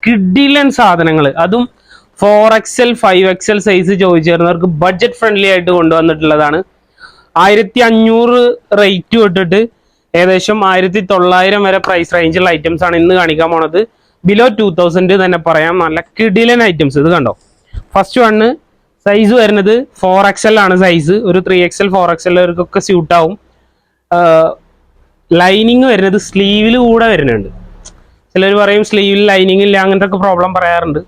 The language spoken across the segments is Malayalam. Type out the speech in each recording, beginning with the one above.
കിഡിലൻ സാധനങ്ങൾ, അതും 4XL 5XL size ചോദിച്ചേർന്നവർക്ക് budget friendly ആയിട്ട് കൊണ്ടുവന്നിട്ടുള്ളതാണ്. 1500 റേറ്റ് തൊട്ടിട്ട് ഏകദേശം 1900 വരെ പ്രൈസ് റേഞ്ചുള്ള ഐറ്റംസ് ആണ് ഇന്ന് കാണിക്കാൻ പോണത്. ബിലോ 2000 തന്നെ പറയാം. നല്ല കിഡിലൻ ഐറ്റംസ്. ഇത് കണ്ടോ, ഫസ്റ്റ് വണ്ണ് സൈസ് വരുന്നത് 4XL ആണ് സൈസ്. ഒരു 3XL 4XL സ്യൂട്ട് ആവും. ലൈനിങ് വരുന്നത് സ്ലീവിൽ കൂടെ വരുന്നുണ്ട്. ചിലർ പറയും സ്ലീവിൽ ലൈനിങ് ഇല്ല, അങ്ങനത്തെ ഒക്കെ പ്രോബ്ലം പറയാറുണ്ട്.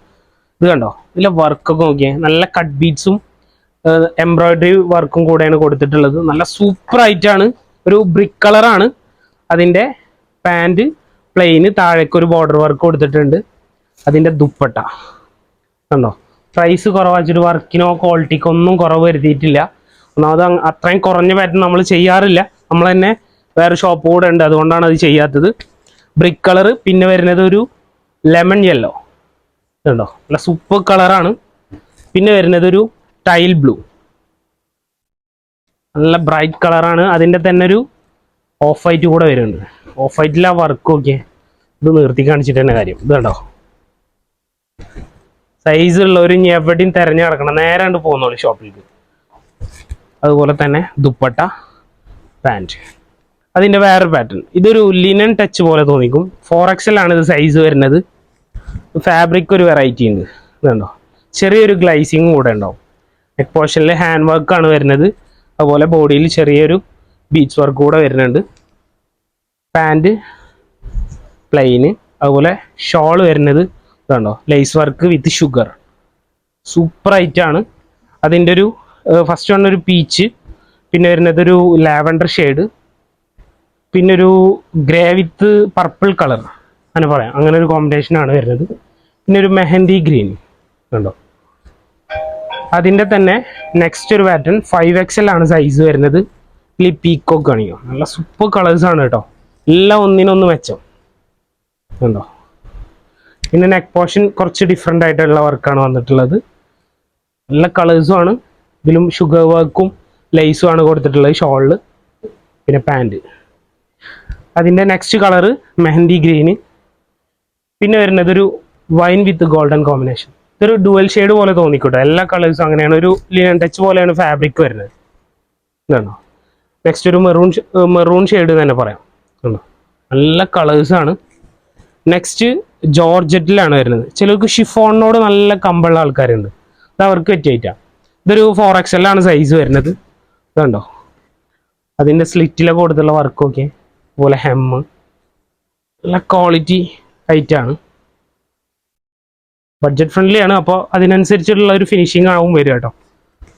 ഇത് കണ്ടോ, ഇതിലെ വർക്കൊക്കെ നോക്കിയേ, നല്ല കട്ട് ബീഡ്സും എംബ്രോയിഡറി വർക്കും കൂടെയാണ് കൊടുത്തിട്ടുള്ളത്. നല്ല സൂപ്പർ ആയിട്ടാണ്. ഒരു ബ്രിക്ക് കളറാണ്. അതിൻ്റെ പാൻറ് പ്ലെയിന്, താഴേക്ക് ഒരു ബോർഡർ വർക്ക് കൊടുത്തിട്ടുണ്ട്. അതിൻ്റെ ദുപ്പട്ട കണ്ടോ, പ്രൈസ് കുറവാച്ചിട്ട് വർക്കിനോ ക്വാളിറ്റിക്കോ ഒന്നും കുറവ് വരുത്തിയിട്ടില്ല. ഒന്നാമത് അത്രയും കുറഞ്ഞ പാറ്റേൺ നമ്മൾ ചെയ്യാറില്ല. നമ്മൾ തന്നെ വേറെ ഷോപ്പ് കൂടെ ഉണ്ട്, അതുകൊണ്ടാണ് അത് ചെയ്യാത്തത്. ബ്രിക്ക് കളർ, പിന്നെ വരുന്നത് ഒരു ലെമൺ യെല്ലോ കണ്ടോ, നല്ല സൂപ്പർ കളറാണ്. പിന്നെ വരുന്നത് ഒരു ടൈൽ ബ്ലൂ, നല്ല ബ്രൈറ്റ് കളറാണ്. അതിൻ്റെ തന്നെ ഒരു ഓഫ് വൈറ്റ് കൂടെ വരുന്നുണ്ട്. ഓഫ് വൈറ്റിൽ ആ വർക്ക് ഒക്കെ ഇത് നിർത്തി കാണിച്ചിട്ട് തന്നെ കാര്യം. ഇത് കണ്ടോ, സൈസ് ഉള്ളവർ ഇനി എവിടെയും തിരഞ്ഞു കിടക്കണം, നേരെ കണ്ട് പോകുന്നുള്ളൂ ഷോപ്പിലേക്ക്. അതുപോലെ തന്നെ ദുപ്പട്ട, പാൻറ്, അതിൻ്റെ വേറെ പാറ്റേൺ. ഇതൊരു ലിനൻ ടച്ച് പോലെ തോന്നിക്കും. 4XL ആണ് ഇത് സൈസ് വരുന്നത്. ഫാബ്രിക് ഒരു വെറൈറ്റി ഉണ്ട്. ഇതുണ്ടോ, ചെറിയൊരു ഗ്ലൈസിങ് കൂടെ ഉണ്ടാവും. നെക്ക് പോർഷനിൽ ഹാൻഡ് വർക്കാണ് വരുന്നത്. അതുപോലെ ബോഡിയിൽ ചെറിയൊരു ബീച്ച് വർക്ക് കൂടെ വരുന്നുണ്ട്. പാൻറ് പ്ലെയിന്, അതുപോലെ ഷോൾ വരുന്നത് ഇതുണ്ടോ, lace work with sugar, super ആയിട്ടാണ്. അതിൻ്റെ ഒരു ഫസ്റ്റ് വൺ ഒരു പീച്ച്, പിന്നെ വരുന്നത് ഒരു ലാവൻഡർ ഷെയ്ഡ്, പിന്നെ ഒരു ഗ്രേ വിത്ത് പർപ്പിൾ കളർ അങ്ങനെ പറയാം. അങ്ങനെ ഒരു കോമ്പിനേഷനാണ് വരുന്നത്. പിന്നെ ഒരു മെഹന്തി ഗ്രീൻ കണ്ടോ. അതിൻ്റെ തന്നെ നെക്സ്റ്റ് ഒരു പാറ്റേൺ 5XL ആണ് സൈസ് വരുന്നത്. ഇതിൽ പീക്കോക്ക് കാണിക്കും. നല്ല സൂപ്പർ കളേഴ്സാണ് കേട്ടോ, എല്ലാം ഒന്നിനൊന്ന് മെച്ചം കണ്ടോ. പിന്നെ നെക്ക് പോർഷൻ കുറച്ച് ഡിഫറെൻ്റ് ആയിട്ടുള്ള വർക്കാണ് വന്നിട്ടുള്ളത്. നല്ല കളേഴ്സും ആണ്. ഇതിലും ഷുഗർ വർക്കും ലേസും ആണ് കൊടുത്തിട്ടുള്ളത് ഷോളിൽ. പിന്നെ പാൻറ്, അതിൻ്റെ നെക്സ്റ്റ് കളറ് മെഹന്തി ഗ്രീന്. പിന്നെ വരുന്നത് ഒരു വൈൻ വിത്ത് ഗോൾഡൻ കോമ്പിനേഷൻ. ഇതൊരു ഡുവൽ ഷെയ്ഡ് പോലെ തോന്നിക്കോട്ടെ. എല്ലാ കളേഴ്സും അങ്ങനെയാണ്. ഒരു ലിനൻ ടച്ച് പോലെയാണ് ഫാബ്രിക് വരുന്നത്. ഇതാണോ. നെക്സ്റ്റ് ഒരു മെറൂൺ ഷെയ്ഡ് തന്നെ പറയാം. നല്ല കളേഴ്സാണ്. നെക്സ്റ്റ് ജോർജറ്റിലാണ് വരുന്നത്. ചിലർക്ക് ഷിഫോണിനോട് നല്ല കമ്പുള്ള ആൾക്കാരുണ്ട്, അത് അവർക്ക് പറ്റിയിട്ടാണ്. ഇതൊരു 4XL ആണ് സൈസ് വരുന്നത്. ഇതുണ്ടോ, അതിൻ്റെ സ്ലിറ്റിലൊക്കെ കൊടുത്തുള്ള വർക്കൊക്കെ അതുപോലെ ഹെമ്മ്, നല്ല ക്വാളിറ്റി ഐറ്റാണ്. ബഡ്ജറ്റ് ഫ്രണ്ട്ലി ആണ്. അപ്പോൾ അതിനനുസരിച്ചുള്ള ഒരു ഫിനിഷിങ് ആവും വരിക കേട്ടോ.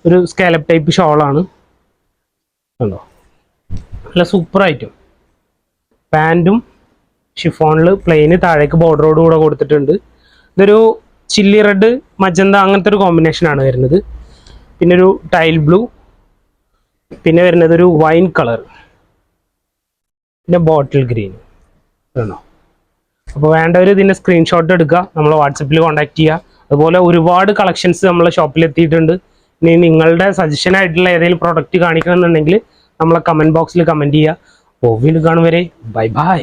ഒരു സ്കാലപ്പ് ടൈപ്പ് ഷോളാണ് കണ്ടോ, നല്ല സൂപ്പർ ഐറ്റം. പാൻറ്റും ഷിഫോണിൽ പ്ലെയിന്, താഴേക്ക് ബോർഡറോട് കൂടെ കൊടുത്തിട്ടുണ്ട്. ഇതൊരു ചില്ലി റെഡ് മജന്ത അങ്ങനത്തെ ഒരു കോമ്പിനേഷനാണ് വരുന്നത്. പിന്നെ ഒരു ടൈൽ ബ്ലൂ, പിന്നെ വരുന്നത് ഒരു വൈൻ കളർ, പിന്നെ ബോട്ടിൽ ഗ്രീൻ ആണോ. അപ്പോൾ വേണ്ടവർ ഇതിൻ്റെ സ്ക്രീൻഷോട്ട് എടുക്കുക, നമ്മളെ വാട്സപ്പിൽ കോൺടാക്ട് ചെയ്യുക. അതുപോലെ ഒരുപാട് കളക്ഷൻസ് നമ്മളെ ഷോപ്പിൽ എത്തിയിട്ടുണ്ട്. ഇനി നിങ്ങളുടെ സജഷൻ ആയിട്ടുള്ള ഏതെങ്കിലും പ്രൊഡക്റ്റ് കാണിക്കണം എന്നുണ്ടെങ്കിൽ നമ്മളെ കമൻറ്റ് ബോക്സിൽ കമൻറ്റ് ചെയ്യുക. വീണ്ടും കാണും വരെ ബൈ ബൈ.